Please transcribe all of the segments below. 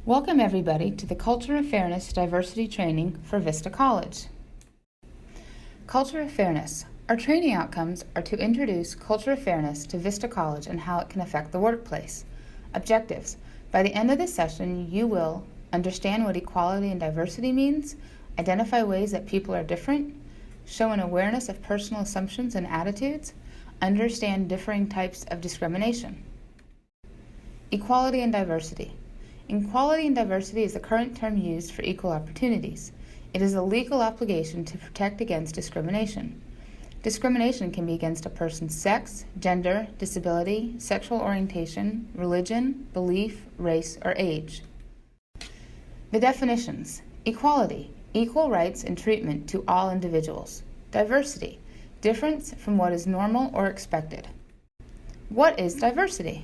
Welcome everybody to the Culture of Fairness Diversity Training for Vista College. Culture of Fairness. Our training outcomes are to introduce Culture of Fairness to Vista College and how it can affect the workplace. Objectives. By the end of this session, you will understand what equality and diversity means, identify ways that people are different, show an awareness of personal assumptions and attitudes, understand differing types of discrimination. Equality and diversity. Equality and diversity is the current term used for equal opportunities. It is a legal obligation to protect against discrimination. Discrimination can be against a person's sex, gender, disability, sexual orientation, religion, belief, race, or age. The definitions. Equality, equal rights and treatment to all individuals. Diversity, difference from what is normal or expected. What is diversity?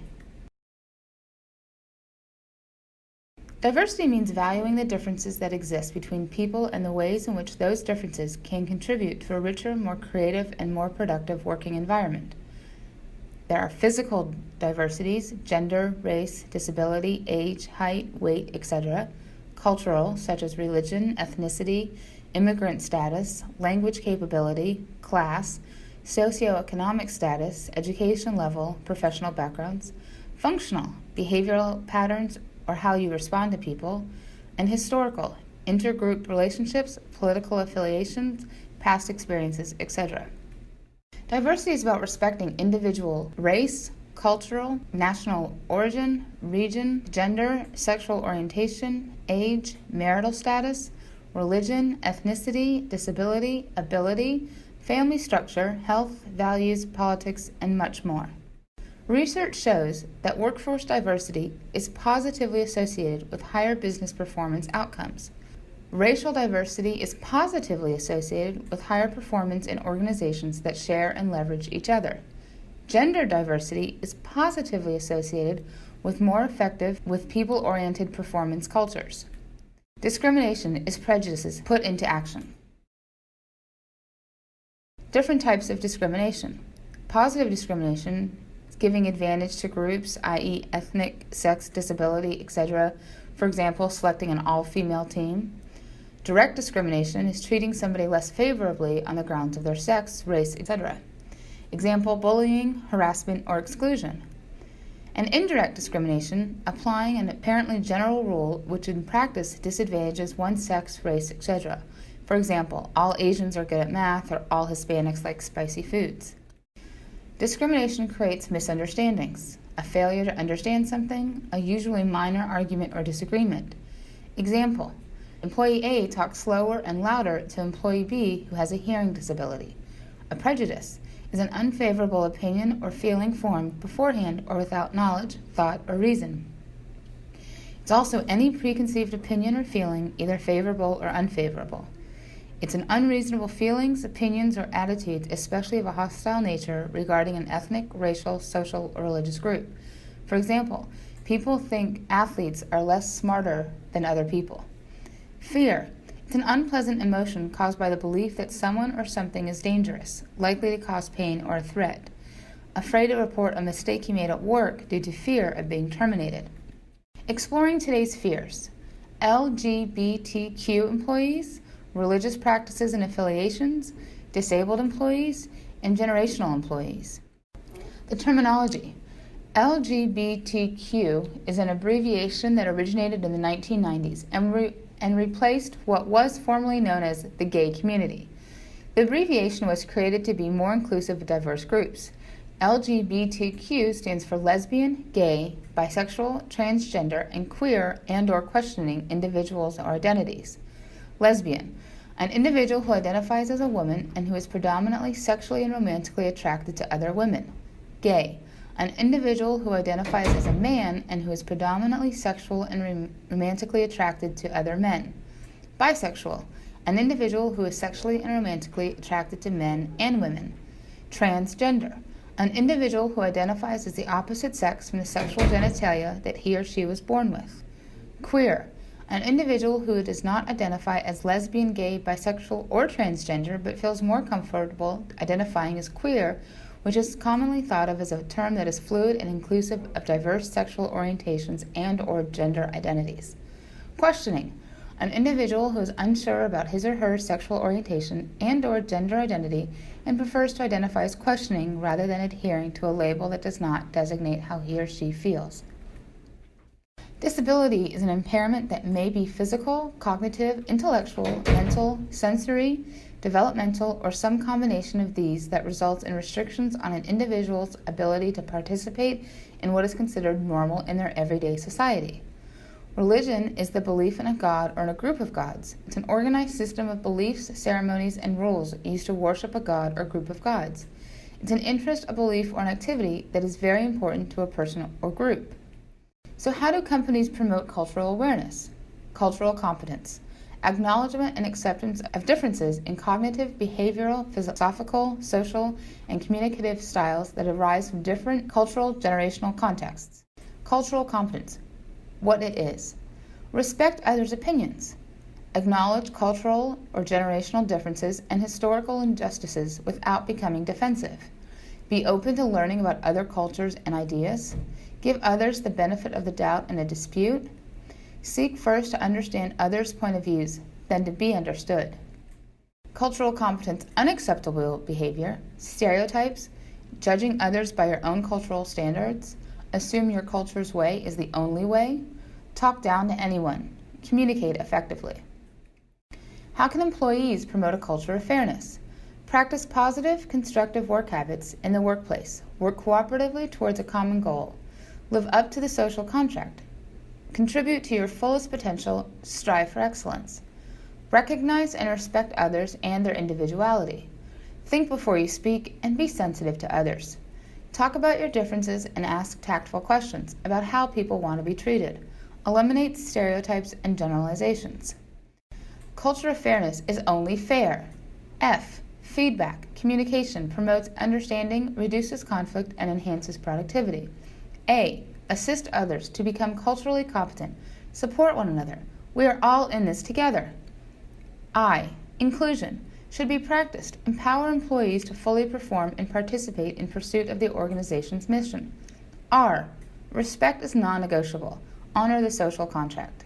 Diversity means valuing the differences that exist between people and the ways in which those differences can contribute to a richer, more creative, and more productive working environment. There are physical diversities, gender, race, disability, age, height, weight, etc. Cultural, such as religion, ethnicity, immigrant status, language capability, class, socioeconomic status, education level, professional backgrounds. Functional, behavioral patterns, or how you respond to people, and historical, intergroup relationships, political affiliations, past experiences, etc. Diversity is about respecting individual race, cultural, national origin, region, gender, sexual orientation, age, marital status, religion, ethnicity, disability, ability, family structure, health, values, politics, and much more. Research shows that workforce diversity is positively associated with higher business performance outcomes. Racial diversity is positively associated with higher performance in organizations that share and leverage each other. Gender diversity is positively associated with more effective with people-oriented performance cultures. Discrimination is prejudices put into action. Different types of discrimination. Positive discrimination, giving advantage to groups, i.e. ethnic, sex, disability, etc. For example, selecting an all-female team. Direct discrimination is treating somebody less favorably on the grounds of their sex, race, etc. Example, bullying, harassment, or exclusion. And indirect discrimination, applying an apparently general rule which in practice disadvantages one sex, race, etc. For example, all Asians are good at math, or all Hispanics like spicy foods. Discrimination creates misunderstandings, a failure to understand something, a usually minor argument or disagreement. Example, employee A talks slower and louder to employee B who has a hearing disability. A prejudice is an unfavorable opinion or feeling formed beforehand or without knowledge, thought, or reason. It's also any preconceived opinion or feeling, either favorable or unfavorable. It's an unreasonable feelings, opinions, or attitudes, especially of a hostile nature, regarding an ethnic, racial, social, or religious group. For example, people think athletes are less smarter than other people. Fear. It's an unpleasant emotion caused by the belief that someone or something is dangerous, likely to cause pain or a threat. Afraid to report a mistake you made at work due to fear of being terminated. Exploring today's fears. LGBTQ employees, religious practices and affiliations, disabled employees, and generational employees. The terminology. LGBTQ is an abbreviation that originated in the 1990s and replaced what was formerly known as the gay community. The abbreviation was created to be more inclusive of diverse groups. LGBTQ stands for lesbian, gay, bisexual, transgender, and queer and/or questioning individuals or identities. Lesbian, an individual who identifies as a woman and who is predominantly sexually and romantically attracted to other women. Gay, an individual who identifies as a man and who is predominantly sexual and romantically attracted to other men. Bisexual, an individual who is sexually and romantically attracted to men and women. Transgender, an individual who identifies as the opposite sex from the sexual genitalia that he or she was born with. Queer, an individual who does not identify as lesbian, gay, bisexual, or transgender, but feels more comfortable identifying as queer, which is commonly thought of as a term that is fluid and inclusive of diverse sexual orientations and/or gender identities. Questioning. An individual who is unsure about his or her sexual orientation and/or gender identity and prefers to identify as questioning rather than adhering to a label that does not designate how he or she feels. Disability is an impairment that may be physical, cognitive, intellectual, mental, sensory, developmental, or some combination of these that results in restrictions on an individual's ability to participate in what is considered normal in their everyday society. Religion is the belief in a god or in a group of gods. It's an organized system of beliefs, ceremonies, and rules used to worship a god or group of gods. It's an interest, a belief, or an activity that is very important to a person or group. So how do companies promote cultural awareness? Cultural competence. Acknowledgement and acceptance of differences in cognitive, behavioral, philosophical, social, and communicative styles that arise from different cultural generational contexts. Cultural competence. What it is. Respect others' opinions. Acknowledge cultural or generational differences and historical injustices without becoming defensive. Be open to learning about other cultures and ideas. Give others the benefit of the doubt in a dispute. Seek first to understand others' point of views, then to be understood. Cultural competence, unacceptable behavior, stereotypes, judging others by your own cultural standards, assume your culture's way is the only way, talk down to anyone, communicate effectively. How can employees promote a culture of fairness? Practice positive, constructive work habits in the workplace. Work cooperatively towards a common goal. Live up to the social contract. Contribute to your fullest potential. Strive for excellence. Recognize and respect others and their individuality. Think before you speak and be sensitive to others. Talk about your differences and ask tactful questions about how people want to be treated. Eliminate stereotypes and generalizations. Culture of fairness is only fair. F. Feedback. Communication promotes understanding, reduces conflict, and enhances productivity. A. Assist others to become culturally competent. Support one another. We are all in this together. I. Inclusion. Should be practiced. Empower employees to fully perform and participate in pursuit of the organization's mission. R. Respect is non-negotiable. Honor the social contract.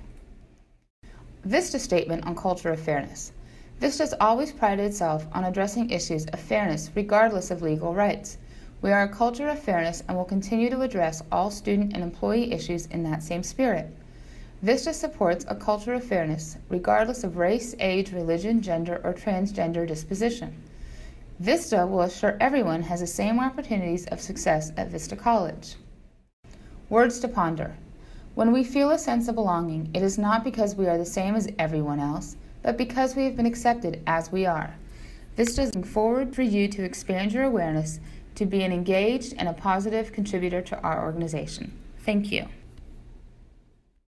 VISTA statement on culture of fairness. VISTA has always prided itself on addressing issues of fairness regardless of legal rights. We are a culture of fairness and will continue to address all student and employee issues in that same spirit. VISTA supports a culture of fairness regardless of race, age, religion, gender, or transgender disposition. VISTA will assure everyone has the same opportunities of success at VISTA College. Words to ponder. When we feel a sense of belonging, it is not because we are the same as everyone else, but because we have been accepted as we are. VISTA is looking forward for you to expand your awareness, to be an engaged and a positive contributor to our organization. Thank you.